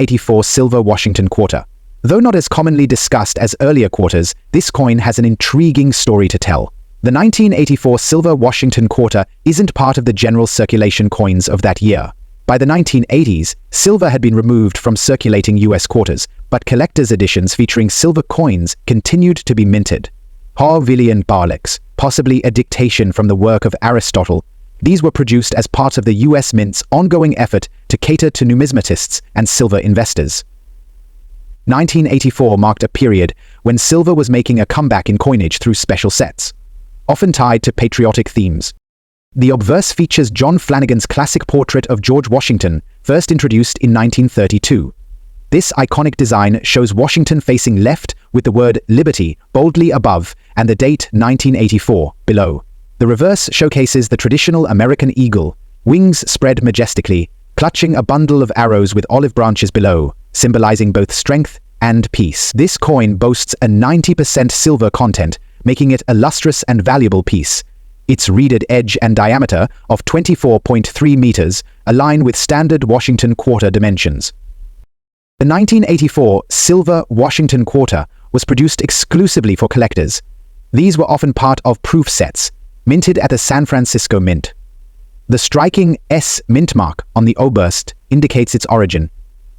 1984 silver Washington quarter. Though not as commonly discussed as earlier quarters, this coin has an intriguing story to tell. The 1984 silver Washington quarter isn't part of the general circulation coins of that year. By the 1980s, silver had been removed from circulating US quarters, but collector's editions featuring silver coins continued to be minted. Harvillian Barlex, possibly a dictation from the work of Aristotle, these were produced as part of the US Mint's ongoing effort to cater to numismatists and silver investors. 1984 marked a period when silver was making a comeback in coinage through special sets, often tied to patriotic themes. The obverse features John Flanagan's classic portrait of George Washington, first introduced in 1932. This iconic design shows Washington facing left with the word Liberty boldly above and the date 1984 below. The reverse showcases the traditional American eagle, wings spread majestically, clutching a bundle of arrows with olive branches below, symbolizing both strength and peace. This coin boasts a 90% silver content, making it a lustrous and valuable piece. Its reeded edge and diameter of 24.3 meters align with standard Washington quarter dimensions. The 1984 silver Washington quarter was produced exclusively for collectors. These were often part of proof sets, minted at the San Francisco Mint. The striking S mint mark on the obverse indicates its origin.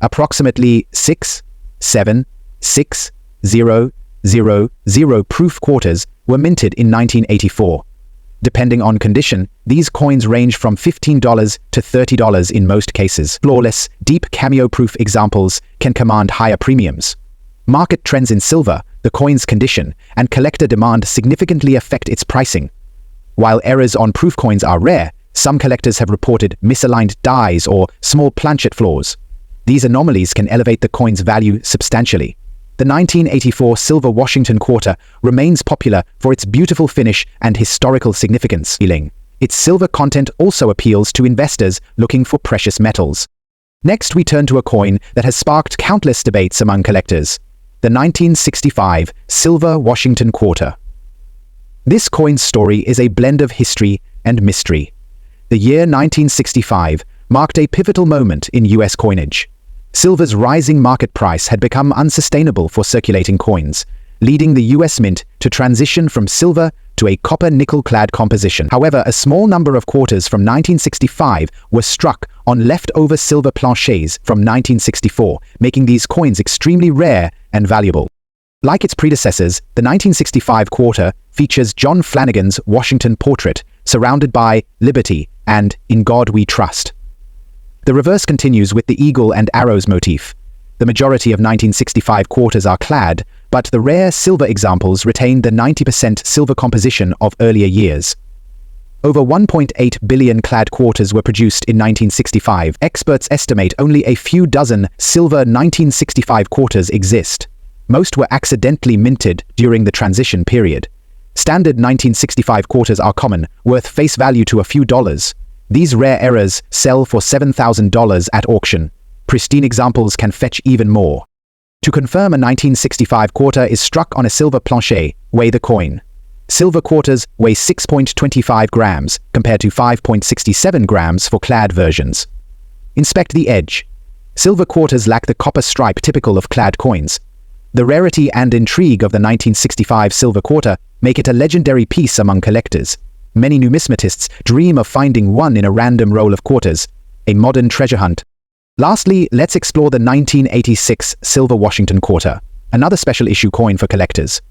Approximately 6,7,6,0,0,0 proof quarters were minted in 1984. Depending on condition, these coins range from $15 to $30 in most cases. Flawless, deep cameo-proof examples can command higher premiums. Market trends in silver, the coin's condition, and collector demand significantly affect its pricing. While errors on proof coins are rare, some collectors have reported misaligned dies or small planchet flaws. These anomalies can elevate the coin's value substantially. The 1984 silver Washington quarter remains popular for its beautiful finish and historical significance. Its silver content also appeals to investors looking for precious metals. Next, we turn to a coin that has sparked countless debates among collectors: the 1965 silver Washington quarter. This coin's story is a blend of history and mystery. The year 1965 marked a pivotal moment in US coinage. Silver's rising market price had become unsustainable for circulating coins, leading the US Mint to transition from silver to a copper-nickel-clad composition. However, a small number of quarters from 1965 were struck on leftover silver planchets from 1964, making these coins extremely rare and valuable. Like its predecessors, the 1965 quarter features John Flanagan's Washington portrait, surrounded by Liberty and In God We Trust. The reverse continues with the eagle and arrows motif. The majority of 1965 quarters are clad, but the rare silver examples retain the 90% silver composition of earlier years. Over 1.8 billion clad quarters were produced in 1965. Experts estimate only a few dozen silver 1965 quarters exist. Most were accidentally minted during the transition period. Standard 1965 quarters are common, worth face value to a few dollars. These rare errors sell for $7,000 at auction. Pristine examples can fetch even more. To confirm a 1965 quarter is struck on a silver planchet, weigh the coin. Silver quarters weigh 6.25 grams, compared to 5.67 grams for clad versions. Inspect the edge. Silver quarters lack the copper stripe typical of clad coins. The rarity and intrigue of the 1965 silver quarter make it a legendary piece among collectors. Many numismatists dream of finding one in a random roll of quarters, a modern treasure hunt. Lastly, let's explore the 1986 silver Washington quarter, another special issue coin for collectors.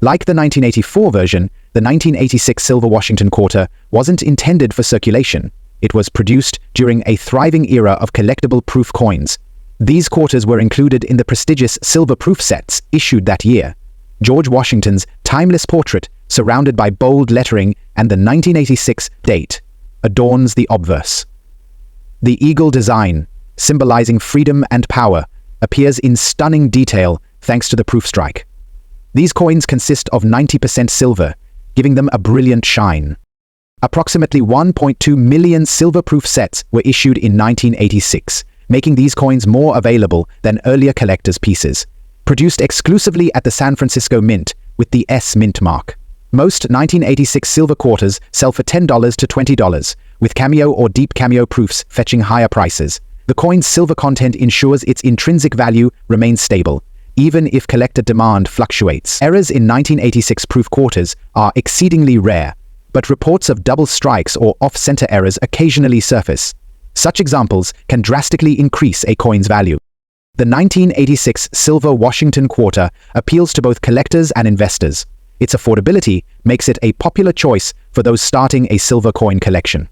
Like the 1984 version, the 1986 silver Washington quarter wasn't intended for circulation. It was produced during a thriving era of collectible proof coins. These quarters were included in the prestigious silver proof sets issued that year. George Washington's timeless portrait, surrounded by bold lettering and the 1986 date, adorns the obverse. The eagle design, symbolizing freedom and power, appears in stunning detail thanks to the proof strike. These coins consist of 90% silver, giving them a brilliant shine. Approximately 1.2 million silver proof sets were issued in 1986, making these coins more available than earlier collectors' pieces. Produced exclusively at the San Francisco Mint with the S mint mark. Most 1986 silver quarters sell for $10 to $20, with cameo or deep cameo proofs fetching higher prices. The coin's silver content ensures its intrinsic value remains stable, even if collector demand fluctuates. Errors in 1986 proof quarters are exceedingly rare, but reports of double strikes or off-center errors occasionally surface. Such examples can drastically increase a coin's value. The 1986 silver Washington quarter appeals to both collectors and investors. Its affordability makes it a popular choice for those starting a silver coin collection.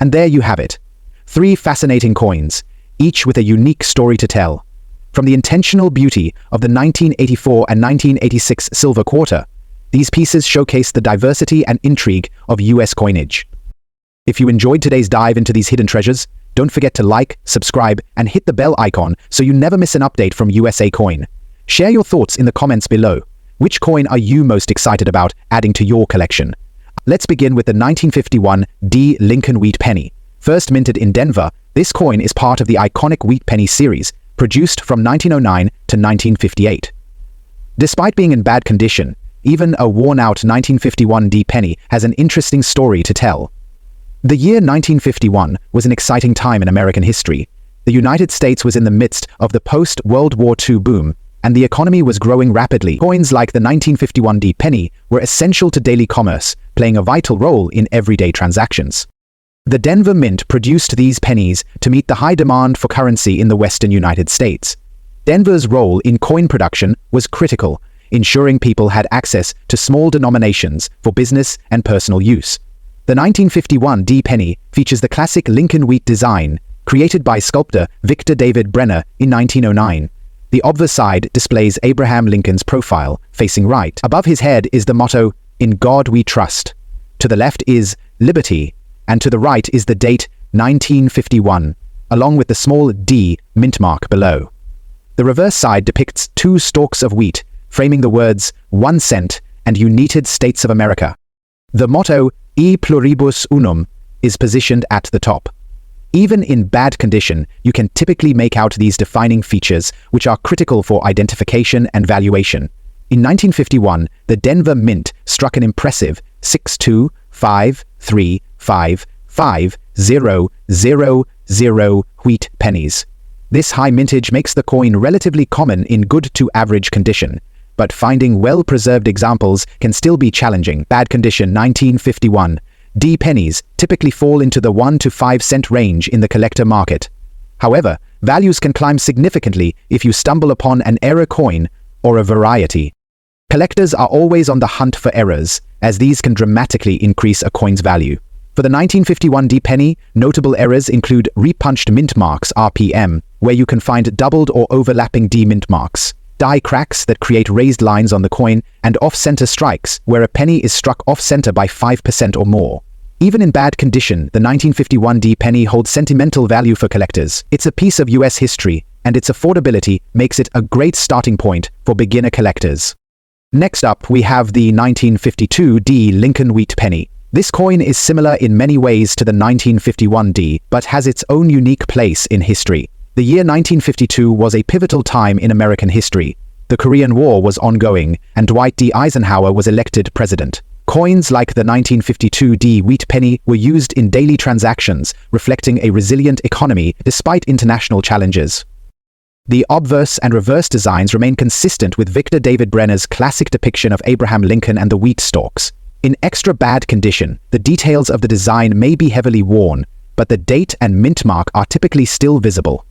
And there you have it. 3 fascinating coins, each with a unique story to tell. From the intentional beauty of the 1984 and 1986 silver quarter, these pieces showcase the diversity and intrigue of US coinage. If you enjoyed today's dive into these hidden treasures, don't forget to like, subscribe, and hit the bell icon so you never miss an update from USA Coin. Share your thoughts in the comments below. Which coin are you most excited about adding to your collection? Let's begin with the 1951 D Lincoln Wheat Penny. First minted in Denver, this coin is part of the iconic Wheat Penny series, produced from 1909 to 1958. Despite being in bad condition, even a worn-out 1951 D penny has an interesting story to tell. The year 1951 was an exciting time in American history. The United States was in the midst of the post-World War II boom, and the economy was growing rapidly. Coins like the 1951 D penny were essential to daily commerce, playing a vital role in everyday transactions. The Denver Mint produced these pennies to meet the high demand for currency in the western United States. Denver's role in coin production was critical, ensuring people had access to small denominations for business and personal use. The 1951 D penny features the classic Lincoln wheat design, created by sculptor Victor David Brenner in 1909. The obverse side displays Abraham Lincoln's profile, facing right. Above his head is the motto, "In God We Trust." To the left is "Liberty," and to the right is the date 1951, along with the small D mint mark below. The reverse side depicts 2 stalks of wheat, framing the words 1 cent and United States of America. The motto, E pluribus unum, is positioned at the top. Even in bad condition, you can typically make out these defining features, which are critical for identification and valuation. In 1951, the Denver Mint struck an impressive 6253555000 wheat pennies. This high mintage makes the coin relatively common in good to average condition, but finding well-preserved examples can still be challenging. Bad condition 1951. D pennies typically fall into the 1 to 5 cent range in the collector market. However, values can climb significantly if you stumble upon an error coin or a variety. Collectors are always on the hunt for errors, as these can dramatically increase a coin's value. For the 1951 D penny, notable errors include repunched mint marks (RPM), where you can find doubled or overlapping D mint marks, die cracks that create raised lines on the coin, and off-center strikes, where a penny is struck off-center by 5% or more. Even in bad condition, the 1951 D penny holds sentimental value for collectors. It's a piece of US history, and its affordability makes it a great starting point for beginner collectors. Next up, we have the 1952 D Lincoln Wheat Penny. This coin is similar in many ways to the 1951 D, but has its own unique place in history. The year 1952 was a pivotal time in American history. The Korean War was ongoing, and Dwight D. Eisenhower was elected president. Coins like the 1952 D wheat penny were used in daily transactions, reflecting a resilient economy despite international challenges. The obverse and reverse designs remain consistent with Victor David Brenner's classic depiction of Abraham Lincoln and the wheat stalks. In extra bad condition, the details of the design may be heavily worn, but the date and mint mark are typically still visible.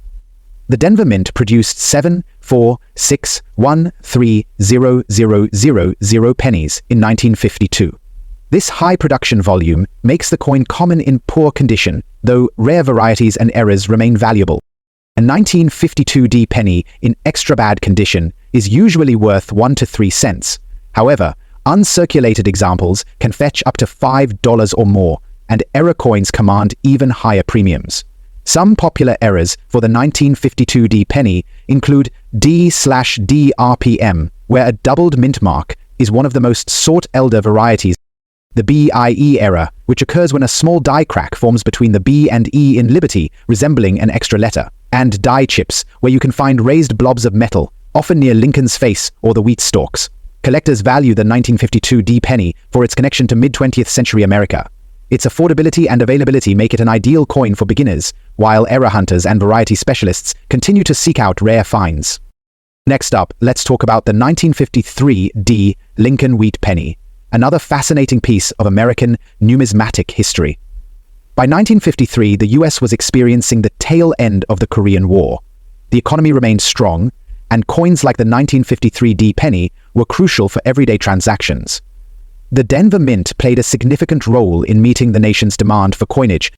The Denver Mint produced 7,4,6,1,3,0,0,0 pennies in 1952. This high production volume makes the coin common in poor condition, though rare varieties and errors remain valuable. A 1952 D penny in extra bad condition is usually worth 1 to 3 cents. However, uncirculated examples can fetch up to $5 or more, and error coins command even higher premiums. Some popular errors for the 1952 D penny include D/D RPM, where a doubled mint mark is one of the most sought-elder varieties. The BIE error, which occurs when a small die crack forms between the B and E in Liberty, resembling an extra letter. And die chips, where you can find raised blobs of metal, often near Lincoln's face or the wheat stalks. Collectors value the 1952 D penny for its connection to mid-20th century America. Its affordability and availability make it an ideal coin for beginners, while error hunters and variety specialists continue to seek out rare finds. Next up, let's talk about the 1953 D Lincoln Wheat Penny, another fascinating piece of American numismatic history. By 1953, the US was experiencing the tail end of the Korean War. The economy remained strong, and coins like the 1953 D penny were crucial for everyday transactions. The Denver Mint played a significant role in meeting the nation's demand for coinage.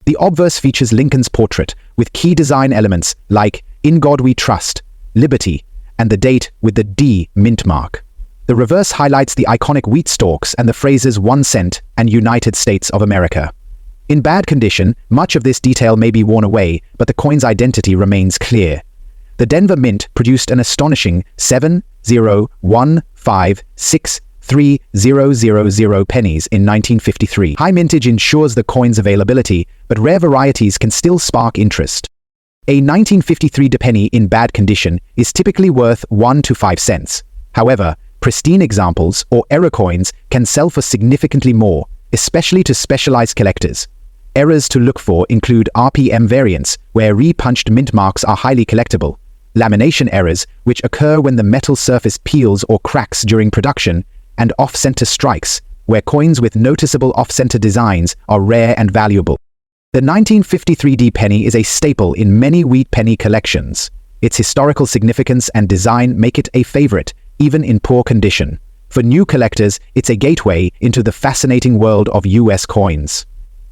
The obverse features Lincoln's portrait, with key design elements like "In God We Trust," "Liberty," and the date with the D mint mark. The reverse highlights the iconic wheat stalks and the phrases "1 cent" and "United States of America." In bad condition, much of this detail may be worn away, but the coin's identity remains clear. The Denver Mint produced an astonishing 7,015,6,3000 pennies in 1953. High mintage ensures the coin's availability, but rare varieties can still spark interest. A 1953 D penny in bad condition is typically worth 1 to 5 cents. However, pristine examples or error coins can sell for significantly more, especially to specialized collectors. Errors to look for include RPM variants, where repunched mint marks are highly collectible, lamination errors, which occur when the metal surface peels or cracks during production, and off-center strikes, where coins with noticeable off-center designs are rare and valuable. The 1953 D penny is a staple in many wheat penny collections. Its historical significance and design make it a favorite, even in poor condition. For new collectors, it's a gateway into the fascinating world of US coins.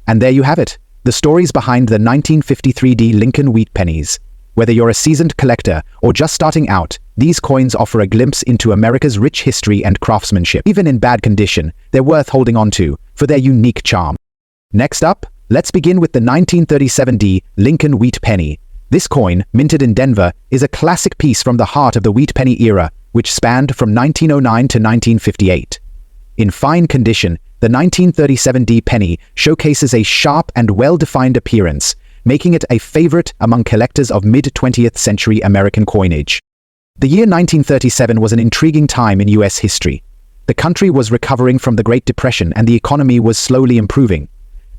And there you have it, the stories behind the 1953 D Lincoln Wheat Pennies. Whether you're a seasoned collector or just starting out, these coins offer a glimpse into America's rich history and craftsmanship. Even in bad condition, they're worth holding on to for their unique charm. Next up, let's begin with the 1937 D Lincoln Wheat Penny. This coin, minted in Denver, is a classic piece from the heart of the wheat penny era, which spanned from 1909 to 1958. In fine condition, the 1937 D penny showcases a sharp and well-defined appearance, making it a favorite among collectors of mid-20th century American coinage. The year 1937 was an intriguing time in US history. The country was recovering from the Great Depression and the economy was slowly improving.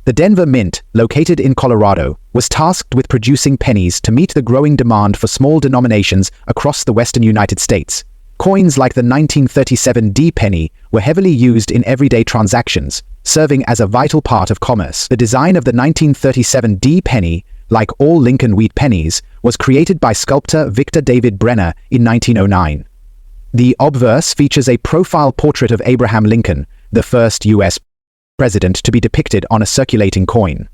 The Denver Mint, located in Colorado, was tasked with producing pennies to meet the growing demand for small denominations across the western United States. Coins like the 1937 D penny were heavily used in everyday transactions, serving as a vital part of commerce. The design of the 1937 D penny, like all Lincoln Wheat pennies, was created by sculptor Victor David Brenner in 1909. The obverse features a profile portrait of Abraham Lincoln, the first U.S. president to be depicted on a circulating coin.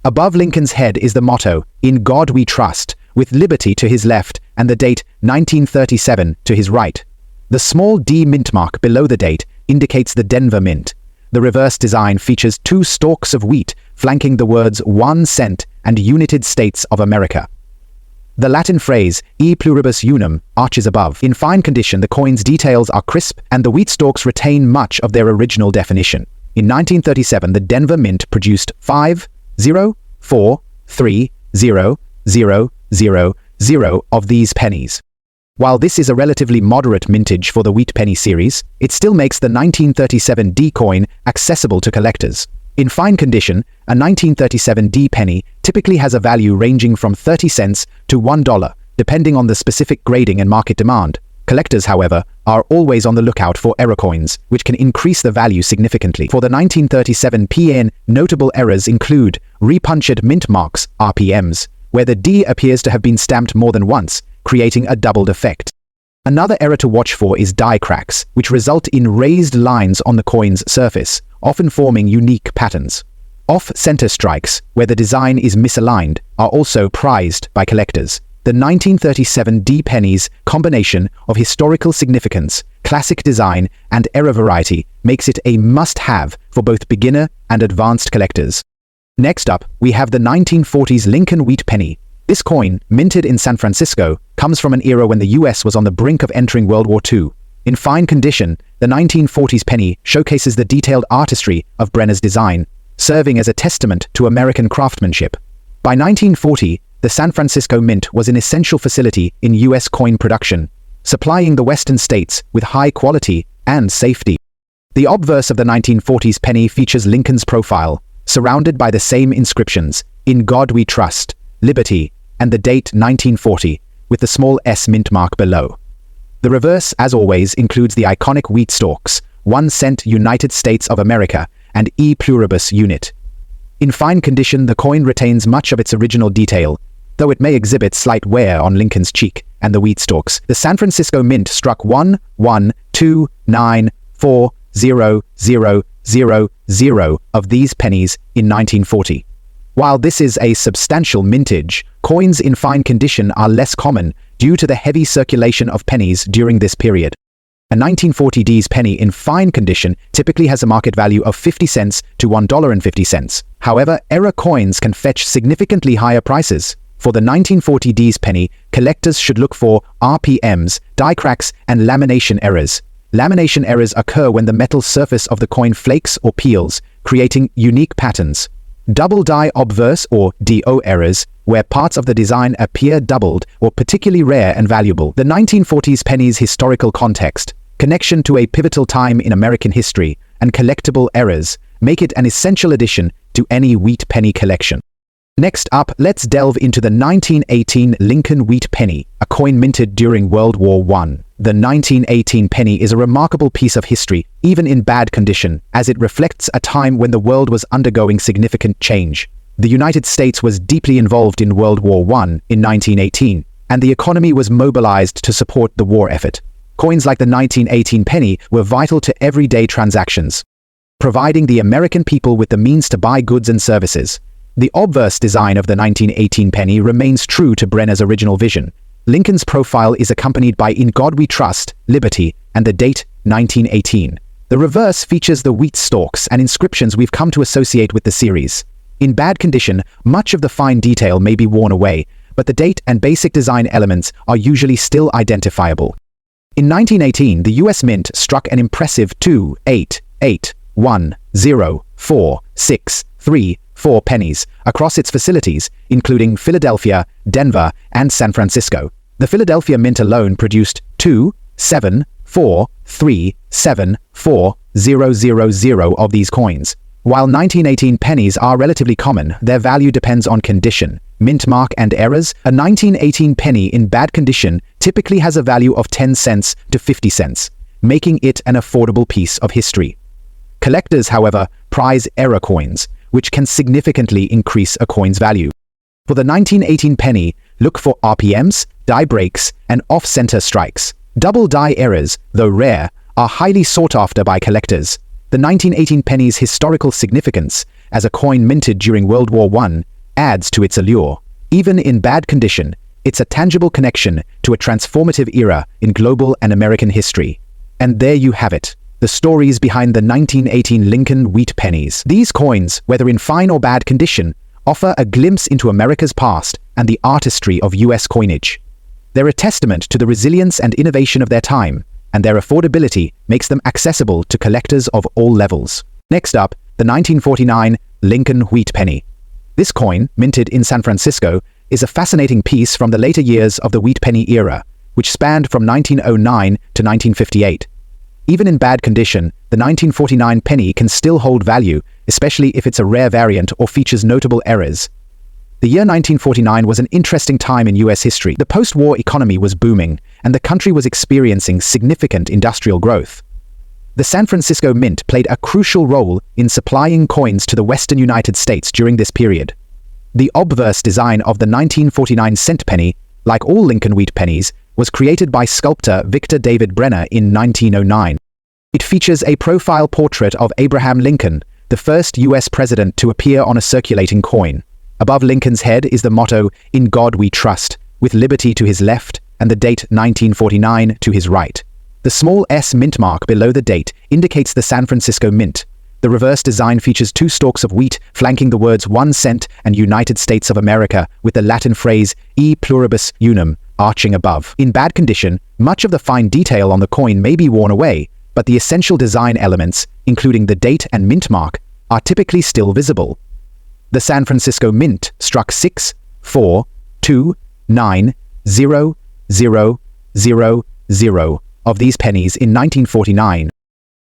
Above Lincoln's head is the motto, "In God We Trust," with liberty to his left and the date 1937 to his right. The small D mint mark below the date indicates the Denver Mint. The reverse design features 2 stalks of wheat flanking the words 1 cent and United States of America. The Latin phrase "e pluribus unum" arches above. In fine condition, the coin's details are crisp and the wheat stalks retain much of their original definition. In 1937, the Denver Mint produced 5,043,0,000 of these pennies. While this is a relatively moderate mintage for the wheat penny series, it still makes the 1937 D coin accessible to collectors. In fine condition, a 1937 D penny typically has a value ranging from 30 cents to $1, depending on the specific grading and market demand. Collectors, however, are always on the lookout for error coins, which can increase the value significantly. For the 1937 PN, notable errors include repunctured mint marks, RPMs, where the D appears to have been stamped more than once, creating a doubled effect. Another error to watch for is die cracks, which result in raised lines on the coin's surface, often forming unique patterns. Off-center strikes, where the design is misaligned, are also prized by collectors. The 1937 D penny's combination of historical significance, classic design, and error variety makes it a must-have for both beginner and advanced collectors. Next up, we have the 1940s Lincoln Wheat Penny. This coin, minted in San Francisco, comes from an era when the US was on the brink of entering World War II. In fine condition, the 1940s penny showcases the detailed artistry of Brenner's design, serving as a testament to American craftsmanship. By 1940, the San Francisco Mint was an essential facility in US coin production, supplying the western states with high quality and safety. The obverse of the 1940s penny features Lincoln's profile, surrounded by the same inscriptions, "In God We Trust," "Liberty," and the date 1940, with the small S mint mark below. The reverse, as always, includes the iconic wheat stalks, 1 cent United States of America, and E pluribus unit. In fine condition, the coin retains much of its original detail, though it may exhibit slight wear on Lincoln's cheek and the wheat stalks. The San Francisco Mint struck 1,1,2,9,4,0,0,0 of these pennies in 1940. While this is a substantial mintage, coins in fine condition are less common due to the heavy circulation of pennies during this period. A 1940s penny in fine condition typically has a market value of 50 cents to $1.50. However, error coins can fetch significantly higher prices. For the 1940s penny, collectors should look for RPMs, die cracks, and lamination errors. Lamination errors occur when the metal surface of the coin flakes or peels, creating unique patterns. Double die obverse or DO errors, where parts of the design appear doubled or particularly rare and valuable. The 1940s penny's historical context, connection to a pivotal time in American history, and collectible errors make it an essential addition to any wheat penny collection. Next up, let's delve into the 1918 Lincoln wheat penny, a coin minted during World War I. The 1918 penny is a remarkable piece of history, even in bad condition, as it reflects a time when the world was undergoing significant change. The United States was deeply involved in World War I in 1918, and the economy was mobilized to support the war effort. Coins like the 1918 penny were vital to everyday transactions, providing the American people with the means to buy goods and services. The obverse design of the 1918 penny remains true to Brenner's original vision. Lincoln's profile is accompanied by "In God We Trust," "Liberty," and the date 1918. The reverse features the wheat stalks and inscriptions we've come to associate with the series. In bad condition, much of the fine detail may be worn away, but the date and basic design elements are usually still identifiable. In 1918, the U.S. Mint struck an impressive 2,8,8,1,0,4,6,3,4 pennies across its facilities, including Philadelphia, Denver, and San Francisco. The Philadelphia Mint alone produced 2,7,4,3,7,4,0,0 of these coins. While 1918 pennies are relatively common, their value depends on condition, mint mark, and errors. A 1918 penny in bad condition typically has a value of 10 cents to 50 cents, making it an affordable piece of history. Collectors, however, prize error coins, which can significantly increase a coin's value. For the 1918 penny, look for RPMs, die breaks, and off-center strikes. Double die errors, though rare, are highly sought after by collectors. The 1918 penny's historical significance, as a coin minted during World War I, adds to its allure. Even in bad condition, it's a tangible connection to a transformative era in global and American history. And there you have it, the stories behind the 1918 Lincoln wheat pennies. These coins, whether in fine or bad condition, offer a glimpse into America's past and the artistry of U.S. coinage. They're a testament to the resilience and innovation of their time, and their affordability makes them accessible to collectors of all levels. Next up, the 1949 Lincoln wheat penny. This coin, minted in San Francisco, is a fascinating piece from the later years of the wheat penny era, which spanned from 1909 to 1958. Even in bad condition, the 1949 penny can still hold value, especially if it's a rare variant or features notable errors. The year 1949 was an interesting time in U.S. history. The post-war economy was booming, and the country was experiencing significant industrial growth. The San Francisco Mint played a crucial role in supplying coins to the western United States during this period. The obverse design of the 1949 cent penny, like all Lincoln wheat pennies, was created by sculptor Victor David Brenner in 1909. It features a profile portrait of Abraham Lincoln, the first U.S. president to appear on a circulating coin. Above Lincoln's head is the motto, "In God We Trust," with liberty to his left and the date 1949 to his right. The small S mint mark below the date indicates the San Francisco Mint. The reverse design features 2 stalks of wheat flanking the words 1 cent and United States of America, with the Latin phrase E pluribus unum arching above. In bad condition, much of the fine detail on the coin may be worn away, but the essential design elements, including the date and mint mark, are typically still visible. The San Francisco Mint struck 6,4,2,9,0,0,0 of these pennies in 1949.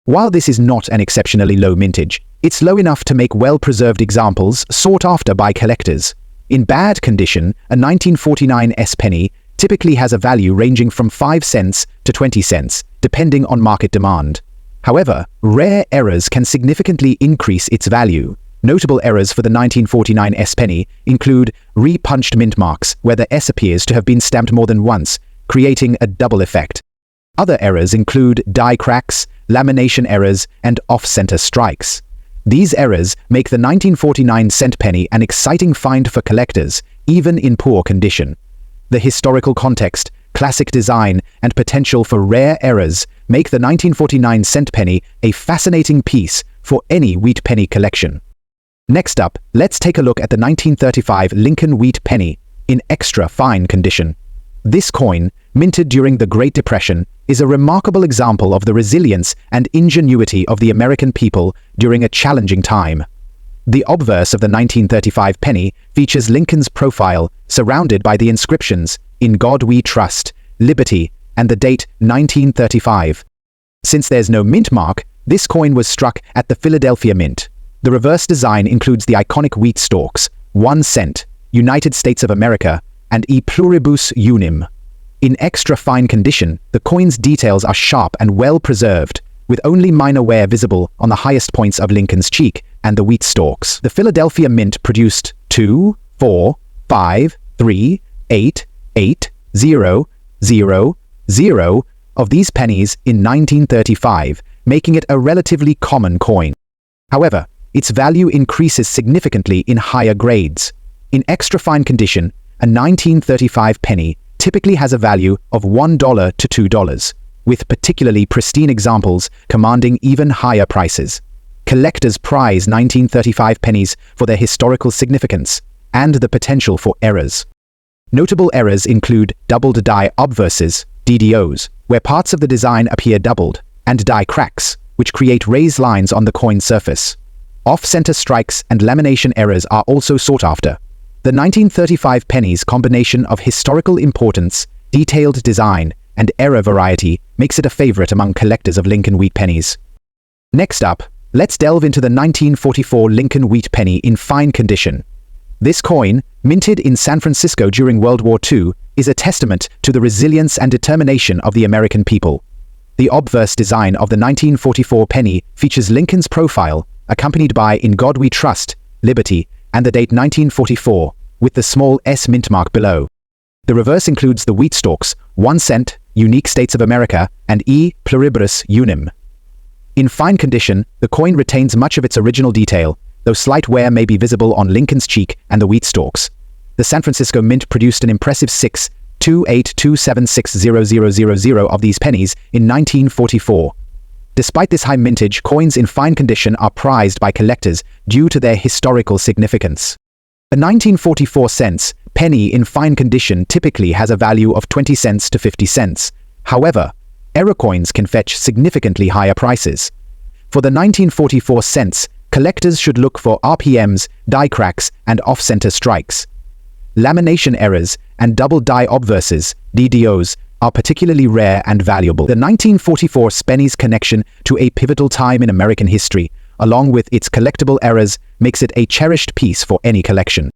While this is not an exceptionally low mintage, it's low enough to make well-preserved examples sought after by collectors. In bad condition, a 1949 S penny typically has a value ranging from 5 cents to 20 cents, depending on market demand. However, rare errors can significantly increase its value. Notable errors for the 1949 S penny include re-punched mint marks, where the S appears to have been stamped more than once, creating a double effect. Other errors include die cracks, lamination errors, and off-center strikes. These errors make the 1949 cent penny an exciting find for collectors, even in poor condition. The historical context, classic design, and potential for rare errors make the 1949 cent penny a fascinating piece for any wheat penny collection. Next up, let's take a look at the 1935 Lincoln wheat penny in extra fine condition. This coin, minted during the Great Depression, is a remarkable example of the resilience and ingenuity of the American people during a challenging time. The obverse of the 1935 penny features Lincoln's profile, surrounded by the inscriptions, "In God We Trust," "Liberty," and the date 1935. Since there's no mint mark, this coin was struck at the Philadelphia Mint. The reverse design includes the iconic wheat stalks, 1 cent, United States of America, and E pluribus unum. In extra fine condition, the coin's details are sharp and well preserved, with only minor wear visible on the highest points of Lincoln's cheek and the wheat stalks. The Philadelphia Mint produced 2, 4, 5, 3, 8, 8, 0, 0, 0 of these pennies in 1935, making it a relatively common coin. However, its value increases significantly in higher grades. In extra fine condition, a 1935 penny typically has a value of $1 to $2, with particularly pristine examples commanding even higher prices. Collectors prize 1935 pennies for their historical significance and the potential for errors. Notable errors include doubled die obverses, DDOs, where parts of the design appear doubled, and die cracks, which create raised lines on the coin surface. Off-center strikes and lamination errors are also sought after. The 1935 penny's combination of historical importance, detailed design, and error variety makes it a favorite among collectors of Lincoln wheat pennies. Next up, let's delve into the 1944 Lincoln wheat penny in fine condition. This coin, minted in San Francisco during World War II, is a testament to the resilience and determination of the American people. The obverse design of the 1944 penny features Lincoln's profile, accompanied by "In God We Trust," "Liberty," and the date 1944, with the small S mint mark below. The reverse includes the wheat stalks, 1 cent, Unique States of America, and E pluribus unum. In fine condition, the coin retains much of its original detail, though slight wear may be visible on Lincoln's cheek and the wheat stalks. The San Francisco Mint produced an impressive 6.28276000 of these pennies in 1944. Despite this high mintage, coins in fine condition are prized by collectors due to their historical significance. A 1944 cents penny in fine condition typically has a value of 20 cents to 50 cents. However, error coins can fetch significantly higher prices. For the 1944 cents, collectors should look for RPMs, die cracks, and off-center strikes. Lamination errors and double die obverses, DDOs, are particularly rare and valuable. The 1944 penny's connection to a pivotal time in American history, along with its collectible errors, makes it a cherished piece for any collection.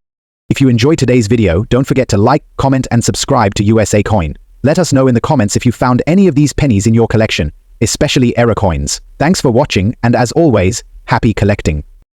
If you enjoyed today's video, don't forget to like, comment, and subscribe to USA Coin. Let us know in the comments if you found any of these pennies in your collection, especially error coins. Thanks for watching, and as always, happy collecting.